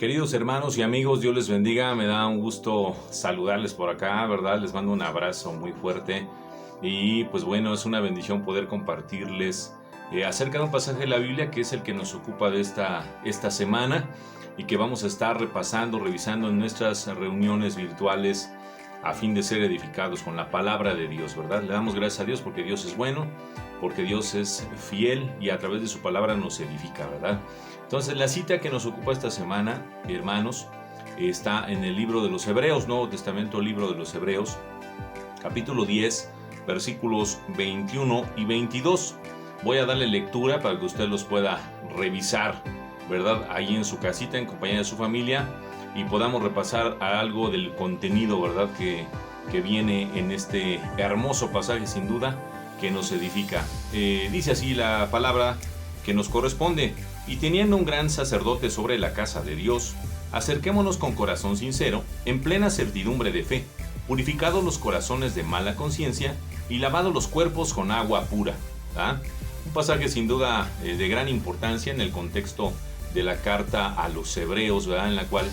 Queridos hermanos y amigos, Dios les bendiga. Me da un gusto saludarles por acá, ¿verdad? Les mando un abrazo muy fuerte. Y pues bueno, es una bendición poder compartirles acerca de un pasaje de la Biblia que es el que nos ocupa de esta semana y que vamos a estar repasando, revisando en nuestras reuniones virtuales a fin de ser edificados con la palabra de Dios, ¿verdad? Le damos gracias a Dios porque Dios es bueno, porque Dios es fiel y a través de su palabra nos edifica, ¿verdad? Entonces la cita que nos ocupa esta semana, hermanos, está en el libro de los Hebreos, Nuevo Testamento, libro de los Hebreos, capítulo 10, versículos 21 y 22. Voy a darle lectura para que usted los pueda revisar, ¿verdad? Ahí en su casita, en compañía de su familia, y podamos repasar algo del contenido, ¿verdad? Que viene en este hermoso pasaje, sin duda, que nos edifica. Dice así la palabra que nos corresponde: y teniendo un gran sacerdote sobre la casa de Dios, acerquémonos con corazón sincero, en plena certidumbre de fe, purificados los corazones de mala conciencia y lavados los cuerpos con agua pura. ¿Ah? Un pasaje sin duda de gran importancia en el contexto de la carta a los Hebreos, ¿verdad? En la cual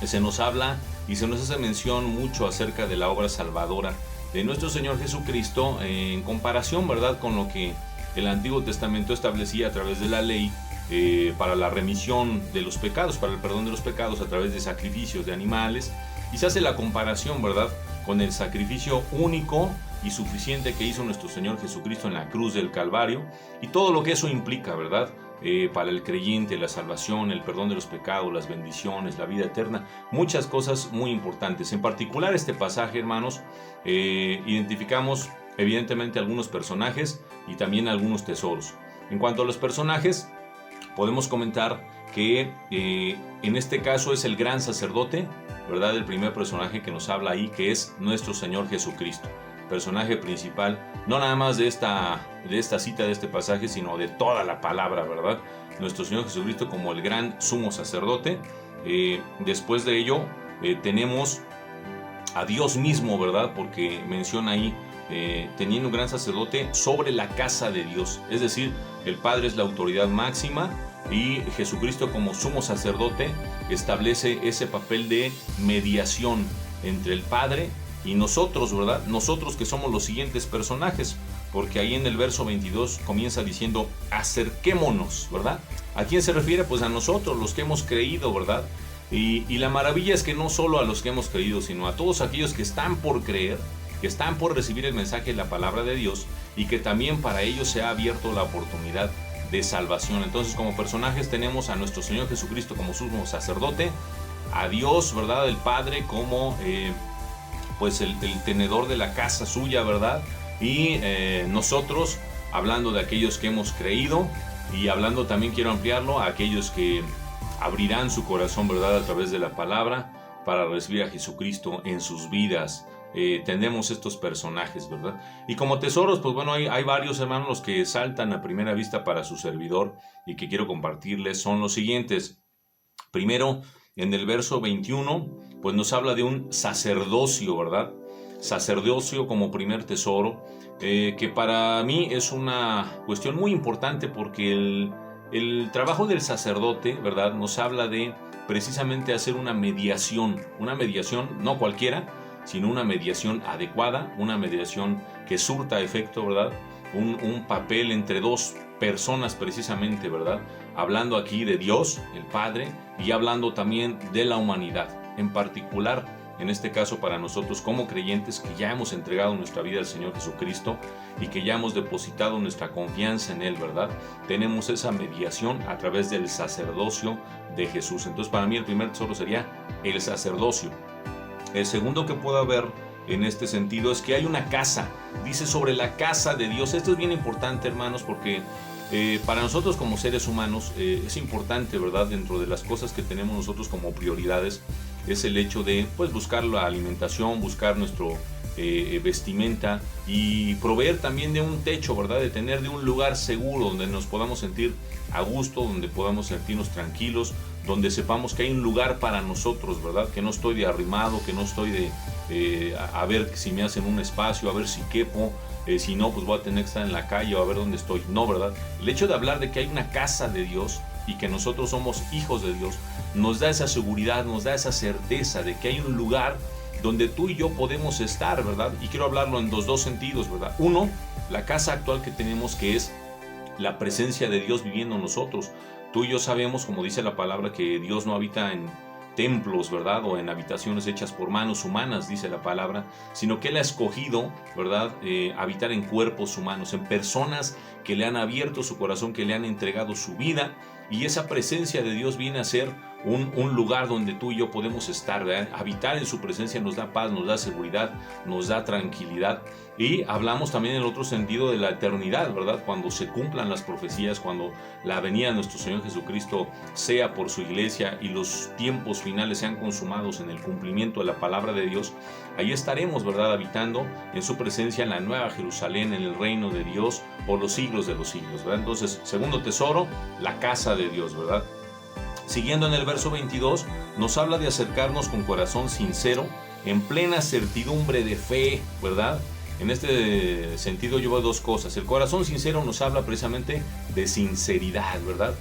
se nos habla y se nos hace mención mucho acerca de la obra salvadora de nuestro Señor Jesucristo en comparación, ¿verdad?, con lo que el Antiguo Testamento establecía a través de la ley para la remisión de los pecados, para el perdón de los pecados a través de sacrificios de animales, y se hace la comparación, ¿verdad?, con el sacrificio único y suficiente que hizo nuestro Señor Jesucristo en la cruz del Calvario y todo lo que eso implica, ¿verdad?, para el creyente, la salvación, el perdón de los pecados, las bendiciones, la vida eterna, muchas cosas muy importantes. En particular este pasaje, hermanos, identificamos evidentemente algunos personajes y también algunos tesoros. En cuanto a los personajes, podemos comentar que en este caso es el gran sacerdote, ¿verdad? El primer personaje que nos habla ahí, que es nuestro Señor Jesucristo. Personaje principal, no nada más de esta cita, de este pasaje, sino de toda la palabra, ¿verdad? Nuestro Señor Jesucristo como el gran sumo sacerdote. Después de ello tenemos a Dios mismo, ¿verdad? Porque menciona ahí, teniendo un gran sacerdote sobre la casa de Dios. Es decir, el Padre es la autoridad máxima y Jesucristo como sumo sacerdote establece ese papel de mediación entre el Padre y nosotros, ¿verdad? Nosotros que somos los siguientes personajes, porque ahí en el verso 22 comienza diciendo: acerquémonos, ¿verdad? ¿A quién se refiere? Pues a nosotros, los que hemos creído, ¿verdad? Y la maravilla es que no solo a los que hemos creído, sino a todos aquellos que están por creer, que están por recibir el mensaje de la palabra de Dios, y que también para ellos se ha abierto la oportunidad de salvación. Entonces, como personajes tenemos a nuestro Señor Jesucristo como sumo sacerdote, a Dios, ¿verdad?, el Padre como pues el tenedor de la casa suya, ¿verdad? Y nosotros, hablando de aquellos que hemos creído, y hablando también, quiero ampliarlo, a aquellos que abrirán su corazón, ¿verdad?, a través de la palabra para recibir a Jesucristo en sus vidas. Tenemos estos personajes, ¿verdad? Y como tesoros, pues bueno, hay varios, hermanos, los que saltan a primera vista para su servidor y que quiero compartirles son los siguientes. Primero, en el verso 21, pues nos habla de un sacerdocio, ¿verdad? Sacerdocio como primer tesoro, que para mí es una cuestión muy importante porque el trabajo del sacerdote, ¿verdad?, nos habla de precisamente hacer una mediación no cualquiera, sino una mediación adecuada, una mediación que surta efecto, ¿verdad? Un papel entre dos personas precisamente, ¿verdad? Hablando aquí de Dios, el Padre, y hablando también de la humanidad, en particular, en este caso para nosotros como creyentes que ya hemos entregado nuestra vida al Señor Jesucristo y que ya hemos depositado nuestra confianza en Él, ¿verdad? Tenemos esa mediación a través del sacerdocio de Jesús. Entonces, para mí el primer tesoro sería el sacerdocio. El segundo que puedo ver en este sentido es que hay una casa, dice sobre la casa de Dios. Esto es bien importante, hermanos, porque para nosotros como seres humanos es importante, ¿verdad? Dentro de las cosas que tenemos nosotros como prioridades es el hecho de, pues, buscar la alimentación, buscar nuestro vestimenta y proveer también de un techo, ¿verdad? De tener de un lugar seguro donde nos podamos sentir a gusto, donde podamos sentirnos tranquilos, donde sepamos que hay un lugar para nosotros, ¿verdad? Que no estoy de arrimado, que no estoy de a ver si me hacen un espacio, a ver si quepo, si no, pues voy a tener que estar en la calle o a ver dónde estoy. No, ¿verdad? El hecho de hablar de que hay una casa de Dios y que nosotros somos hijos de Dios, nos da esa seguridad, nos da esa certeza de que hay un lugar donde tú y yo podemos estar, ¿verdad? Y quiero hablarlo en dos sentidos, ¿verdad? Uno, la casa actual que tenemos, que es la presencia de Dios viviendo en nosotros. Tú y yo sabemos, como dice la palabra, que Dios no habita en templos, ¿verdad? O en habitaciones hechas por manos humanas, dice la palabra, sino que Él ha escogido, ¿verdad? Habitar en cuerpos humanos, en personas que le han abierto su corazón, que le han entregado su vida, y esa presencia de Dios viene a ser un lugar donde tú y yo podemos estar, ¿verdad? Habitar en su presencia nos da paz, nos da seguridad, nos da tranquilidad. Y hablamos también en el otro sentido de la eternidad, ¿verdad? Cuando se cumplan las profecías, cuando la venida de nuestro Señor Jesucristo sea por su iglesia y los tiempos finales sean consumados en el cumplimiento de la palabra de Dios, ahí estaremos, ¿verdad? Habitando en su presencia en la nueva Jerusalén, en el reino de Dios, por los siglos de los siglos, ¿verdad? Entonces, segundo tesoro, la casa de Dios, ¿verdad? Siguiendo en el verso 22, nos habla de acercarnos con corazón sincero, en plena certidumbre de fe, ¿verdad? En este sentido yo veo dos cosas. El corazón sincero nos habla precisamente de sinceridad, ¿verdad?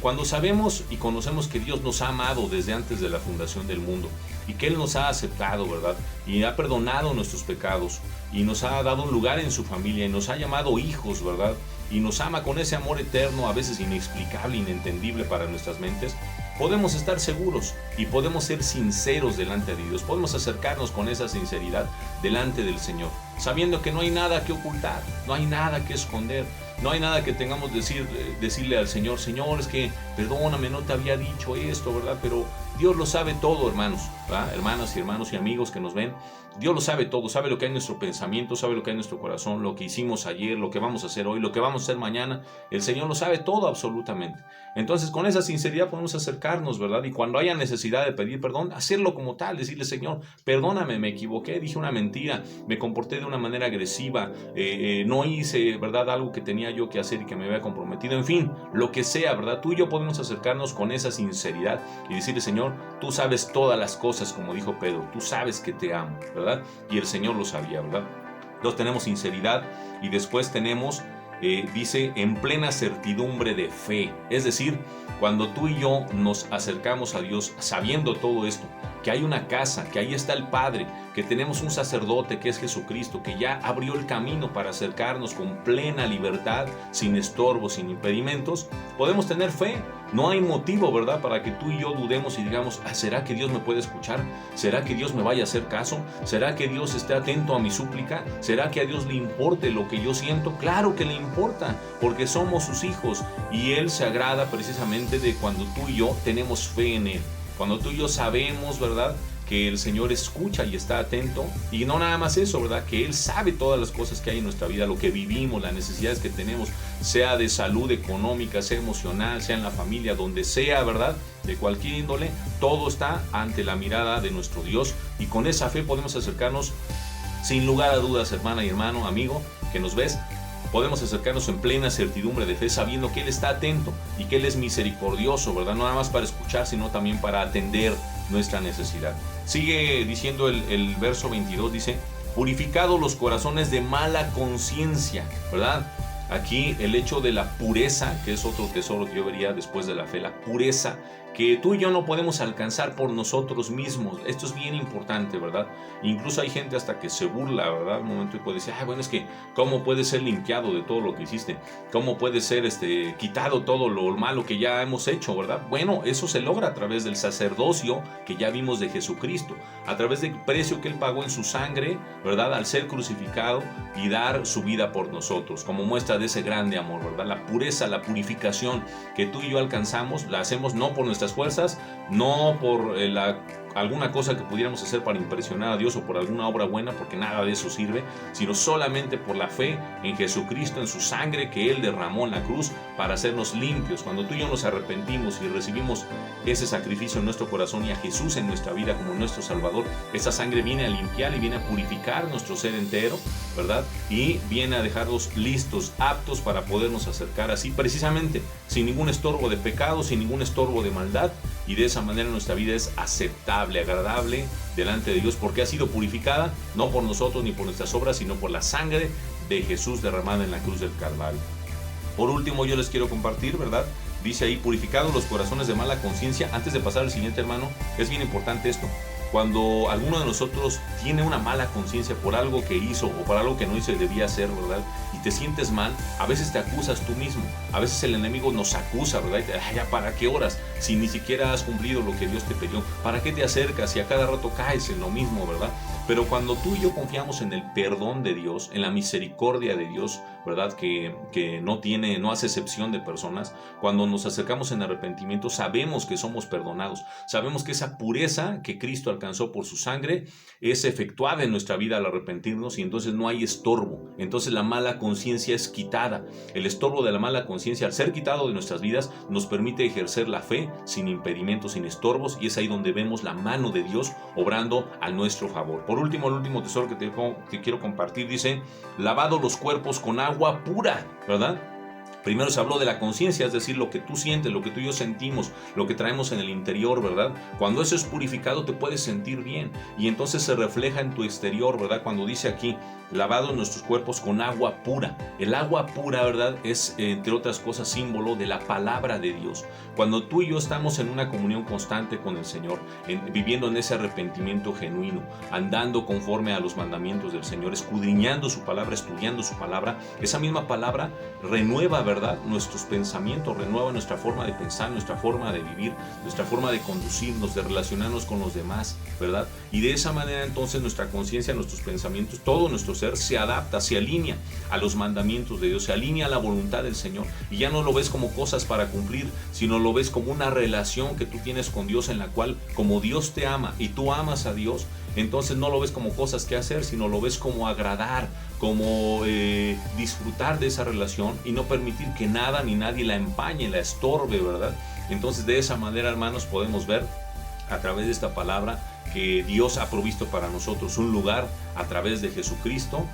Cuando sabemos y conocemos que Dios nos ha amado desde antes de la fundación del mundo y que Él nos ha aceptado, ¿verdad? Y ha perdonado nuestros pecados y nos ha dado un lugar en su familia y nos ha llamado hijos, ¿verdad? Y nos ama con ese amor eterno, a veces inexplicable, inentendible para nuestras mentes, podemos estar seguros y podemos ser sinceros delante de Dios. Podemos acercarnos con esa sinceridad delante del Señor, sabiendo que no hay nada que ocultar, no hay nada que esconder, no hay nada que tengamos que decirle al Señor, Señor, es que perdóname, no te había dicho esto, ¿verdad? Pero Dios lo sabe todo, hermanos, ¿verdad? Hermanas y hermanos y amigos que nos ven. Dios lo sabe todo, sabe lo que hay en nuestro pensamiento, sabe lo que hay en nuestro corazón, lo que hicimos ayer, lo que vamos a hacer hoy, lo que vamos a hacer mañana. El Señor lo sabe todo absolutamente. Entonces, con esa sinceridad podemos acercarnos, ¿verdad? Y cuando haya necesidad de pedir perdón, hacerlo como tal, decirle, Señor, perdóname, me equivoqué, dije una mentira, me comporté de una manera agresiva, no hice, ¿verdad? Algo que tenía yo que hacer y que me había comprometido. En fin, lo que sea, ¿verdad? Tú y yo podemos acercarnos con esa sinceridad y decirle, Señor, tú sabes todas las cosas, como dijo Pedro, tú sabes que te amo, ¿verdad? Y el Señor lo sabía, ¿verdad? Entonces tenemos sinceridad y después tenemos, dice, en plena certidumbre de fe. Es decir, cuando tú y yo nos acercamos a Dios sabiendo todo esto, que hay una casa, que ahí está el Padre, que tenemos un sacerdote que es Jesucristo, que ya abrió el camino para acercarnos con plena libertad, sin estorbos, sin impedimentos, podemos tener fe. No hay motivo, ¿verdad?, para que tú y yo dudemos y digamos, ¿será que Dios me puede escuchar? ¿Será que Dios me vaya a hacer caso? ¿Será que Dios esté atento a mi súplica? ¿Será que a Dios le importe lo que yo siento? Claro que le importa, porque somos sus hijos y Él se agrada precisamente de cuando tú y yo tenemos fe en Él. Cuando tú y yo sabemos, ¿verdad?, que el Señor escucha y está atento, y no nada más eso, ¿verdad?, que Él sabe todas las cosas que hay en nuestra vida, lo que vivimos, las necesidades que tenemos, sea de salud económica, sea emocional, sea en la familia, donde sea, ¿verdad?, de cualquier índole, todo está ante la mirada de nuestro Dios, y con esa fe podemos acercarnos sin lugar a dudas, hermana y hermano, amigo, que nos ves. Podemos acercarnos en plena certidumbre de fe, sabiendo que Él está atento y que Él es misericordioso, ¿verdad? No nada más para escuchar, sino también para atender nuestra necesidad. Sigue diciendo el verso 22, dice, purificados los corazones de mala conciencia, ¿verdad? Aquí el hecho de la pureza, que es otro tesoro que yo vería después de la fe, la pureza que tú y yo no podemos alcanzar por nosotros mismos. Esto es bien importante, ¿verdad? Incluso hay gente hasta que se burla, ¿verdad? Un momento y puede decir, bueno, es que ¿cómo puede ser limpiado de todo lo que hiciste? ¿Cómo puede ser quitado todo lo malo que ya hemos hecho, ¿verdad? Bueno, eso se logra a través del sacerdocio que ya vimos de Jesucristo, a través del precio que Él pagó en su sangre, ¿verdad? Al ser crucificado y dar su vida por nosotros, como muestra de ese grande amor, ¿verdad? La pureza, la purificación que tú y yo alcanzamos, la hacemos no por nuestras fuerzas, no por alguna cosa que pudiéramos hacer para impresionar a Dios o por alguna obra buena, porque nada de eso sirve, sino solamente por la fe en Jesucristo, en su sangre que Él derramó en la cruz para hacernos limpios. Cuando tú y yo nos arrepentimos y recibimos ese sacrificio en nuestro corazón y a Jesús en nuestra vida como nuestro Salvador, esa sangre viene a limpiar y viene a purificar nuestro ser entero, ¿verdad? Y viene a dejarlos listos, aptos para podernos acercar así, precisamente, sin ningún estorbo de pecado, sin ningún estorbo de maldad, y de esa manera nuestra vida es aceptable, agradable delante de Dios, porque ha sido purificada no por nosotros ni por nuestras obras, sino por la sangre de Jesús derramada en la cruz del Calvario. Por último, yo les quiero compartir, ¿verdad?, Dice ahí, purificados los corazones de mala conciencia. Antes de pasar al siguiente, hermano, es bien importante esto. Cuando alguno de nosotros tiene una mala conciencia por algo que hizo o por algo que no hizo y debía hacer, ¿verdad? Y te sientes mal, a veces te acusas tú mismo. A veces el enemigo nos acusa, ¿verdad? Y te, ya, ¿para qué oras? Si ni siquiera has cumplido lo que Dios te pidió. ¿Para qué te acercas? Si a cada rato caes en lo mismo, ¿verdad? Pero cuando tú y yo confiamos en el perdón de Dios, en la misericordia de Dios, ¿verdad? Que no hace excepción de personas. Cuando nos acercamos en arrepentimiento, sabemos que somos perdonados. Sabemos que esa pureza que Cristo alcanzó por su sangre es efectuada en nuestra vida al arrepentirnos y entonces no hay estorbo. Entonces la mala conciencia es quitada. El estorbo de la mala conciencia, al ser quitado de nuestras vidas, nos permite ejercer la fe sin impedimentos, sin estorbos, y es ahí donde vemos la mano de Dios obrando a nuestro favor. Por último, el último tesoro que te quiero compartir dice, lavado los cuerpos con agua pura, ¿verdad? Primero se habló de la conciencia, es decir, lo que tú sientes, lo que tú y yo sentimos, lo que traemos en el interior, ¿verdad? Cuando eso es purificado te puedes sentir bien y entonces se refleja en tu exterior, ¿verdad? Cuando dice aquí, lavado nuestros cuerpos con agua pura. El agua pura, ¿verdad? Es, entre otras cosas, símbolo de la palabra de Dios. Cuando tú y yo estamos en una comunión constante con el Señor, viviendo en ese arrepentimiento genuino, andando conforme a los mandamientos del Señor, escudriñando su palabra, estudiando su palabra, esa misma palabra renueva, ¿verdad? Nuestros pensamientos, renueva nuestra forma de pensar, nuestra forma de vivir, nuestra forma de conducirnos, de relacionarnos con los demás, ¿verdad? Y de esa manera entonces nuestra conciencia, nuestros pensamientos, todo nuestro ser se adapta, se alinea a los mandamientos de Dios, se alinea a la voluntad del Señor y ya no lo ves como cosas para cumplir, sino lo ves como una relación que tú tienes con Dios en la cual, como Dios te ama y tú amas a Dios, entonces no lo ves como cosas que hacer, sino lo ves como agradar, como disfrutar de esa relación y no permitir que nada ni nadie la empañe, la estorbe, ¿verdad? Entonces de esa manera, hermanos, podemos ver a través de esta palabra que Dios ha provisto para nosotros un lugar a través de Jesucristo,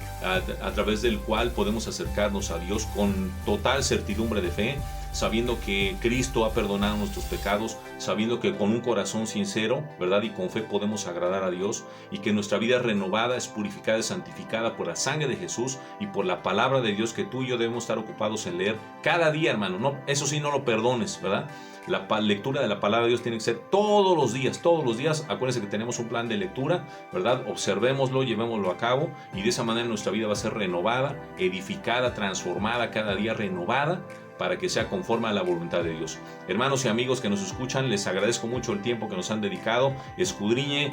a través del cual podemos acercarnos a Dios con total certidumbre de fe, sabiendo que Cristo ha perdonado nuestros pecados, sabiendo que con un corazón sincero, ¿verdad? Y con fe podemos agradar a Dios y que nuestra vida es renovada, es purificada, es santificada por la sangre de Jesús y por la palabra de Dios que tú y yo debemos estar ocupados en leer cada día, hermano. No, eso sí, no lo perdones, ¿verdad? La lectura de la palabra de Dios tiene que ser todos los días, todos los días. Acuérdense que tenemos un plan de lectura, ¿verdad? Observémoslo, llevémoslo a cabo y de esa manera nuestra vida va a ser renovada, edificada, transformada, cada día renovada para que sea conforme a la voluntad de Dios. Hermanos y amigos que nos escuchan, les agradezco mucho el tiempo que nos han dedicado. Escudriñe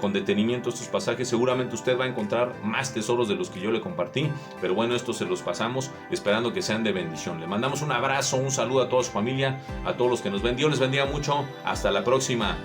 con detenimiento estos pasajes. Seguramente usted va a encontrar más tesoros de los que yo le compartí, pero bueno, estos se los pasamos esperando que sean de bendición. Le mandamos un abrazo, un saludo a toda su familia, a todos los que nos ven. Dios les bendiga mucho. Hasta la próxima.